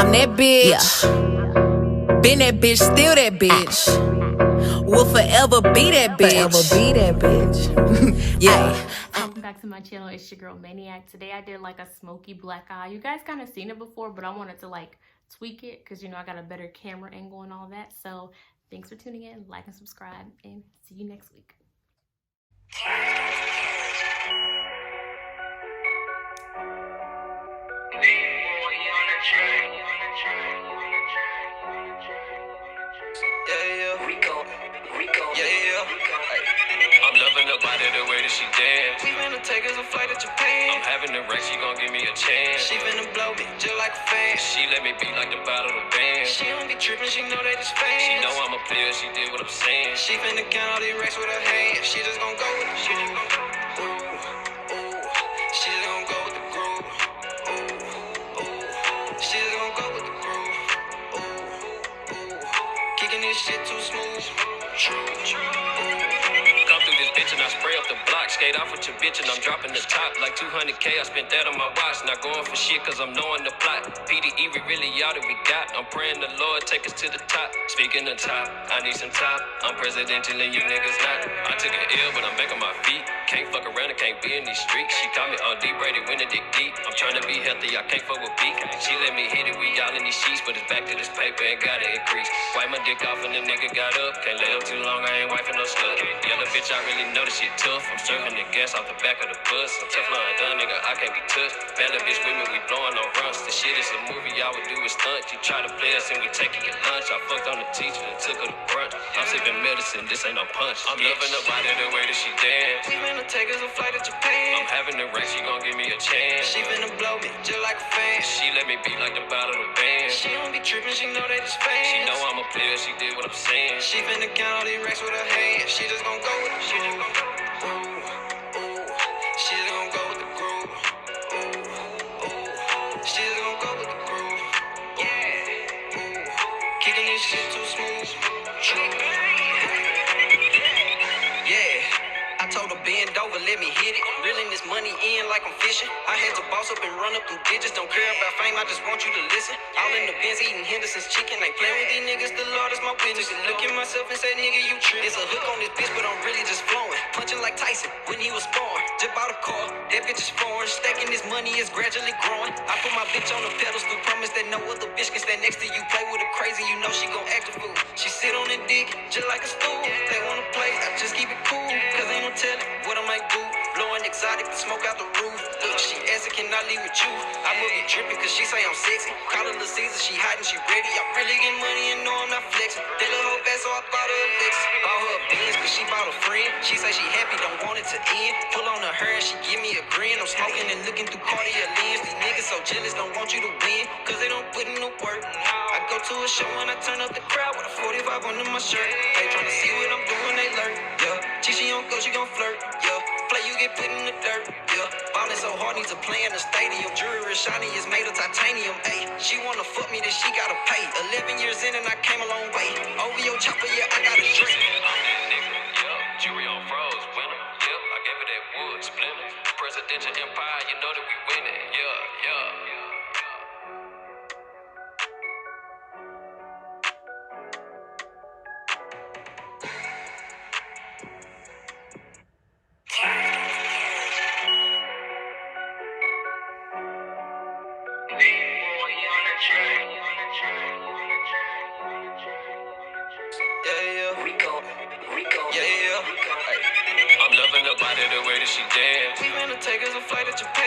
I'm that bitch. Yeah. Been that bitch, still that bitch. Will forever be that bitch. Forever be that bitch. Yeah. Welcome back to my channel. It's your girl Maniac. Today I did like a smoky black eye. You guys kind of seen it before, but I wanted to like tweak it because, you know, I got a better camera angle and all that. So thanks for tuning in, like and subscribe, and see you next week. I'm loving the body, the way that she dance. We finna take us a flight to Japan. I'm having the race, she gon' give me a chance. She finna blow me just like a fan. She let me be like the bottle of band. She don't be tripping, she know that it's fans. She know I'm a player, she did what I'm saying. She finna count all these racks with her hands. She just gon' go with the shit. Ooh, ooh. She just gon' go with the groove. Ooh, ooh. She just gon' go with the groove. Ooh, ooh. Kicking this shit too smooth. True. Come through this bitch and I spray up the block. Skate off with your bitch and I'm dropping the top. Like 200K, I spent that on my watch. Not going for shit cause I'm knowing the plot. PDE, we really all that we got. I'm praying the Lord take us to the top. Speaking of top, I need some top. I'm presidential and you niggas not. I took an L but I'm back on my feet. Can't fuck around and can't be in these streets. She called me OD Brady when it dig deep. I'm trying to be healthy, I can't fuck with beef. She let me hit it, we all in these sheets. But it's back to this paper and gotta increase. Wipe my dick off and the nigga got up. Can't lay up too long, I ain't wiping no stuff. The other bitch, I really know this shit tough. I'm serving the gas off the back of the bus. I'm Teflon done, nigga, I can't be touched. Bad little bitch with me, we blowing on runs. The shit is a movie, y'all would do is stunt. You try to play us and we taking your lunch. I fucked on the teacher and took her to brunch. I'm sipping medicine, this ain't no punch. I'm loving the body, the way that she dance. We finna take us a flight to Japan. I'm having the race, she gon' give me a chance. She finna blow me just like a fan. She let me be like the bottle of band. She don't be tripping, she know that it's fans. She know I'm a player, she did what I'm saying. She finna count all these racks with her hands. She just gon' go with the shit. Ooh, ooh. She just gon' go with the groove. Ooh, ooh. She just gon' go with the groove. Yeah. Ooh. Kicking this shit too smooth. True. Yeah. I told her bend over, let me hit it. Reeling this money in like I'm fishing. I had to boss up and run up them digits. Don't care about fame, I just want you to listen. All in the Benz eating Henderson's chicken. Ain't playing with these niggas, the Lord is my witness. Look at myself and say, nigga, you trippin'. It's a hook on this bitch, but I'm really just flowing. Punching like Tyson when he was born. Just bought a car, that bitch is foreign. Stacking this money is gradually growing. I put my bitch on the pedestal. Promise that no other bitch can stand next to you. Play with her crazy, you know she gon' act a fool. She sit on the dick just like a stool. They wanna play, I just keep it cool. Cause ain't no telling what I might do. Blowing exotic, the smoke out the roof. Look, she asking, can I leave with you? I must be dripping cause she say I'm sexy. Call her Lil Caesar, she hot and she ready. I really get money and know I'm not flexing. That little hoe bad, so I bought her a Lexus. Bought her a Benz cause she bought a friend. She say she happy, don't want it to end. Pull on her hair and she give me a grin. I'm smoking and looking through Cartier lens. These niggas so jealous, don't want you to win. Cause they don't put in the work. I go to a show and I turn up the crowd with a 45 under my shirt. They tryna see what I'm doing, they lurk. Yeah, she don't go, she gon' flirt. Yeah, play you get put in the dirt. Yeah, ballin' so hard, needs to play in the stadium. Jewelry shiny is made of titanium. Ayy, she wanna fuck me, then she gotta pay. 11 years in and I came a long way. Over your chopper, yeah, I got a drink. I'm that nigga, yeah. Jewelry on froze, winner. Yeah, I gave her that wood splinter. Presidential empire, you know that we winning. Yeah, yeah. I'm loving the body, the way that she dance. We finna take us a flight to Japan.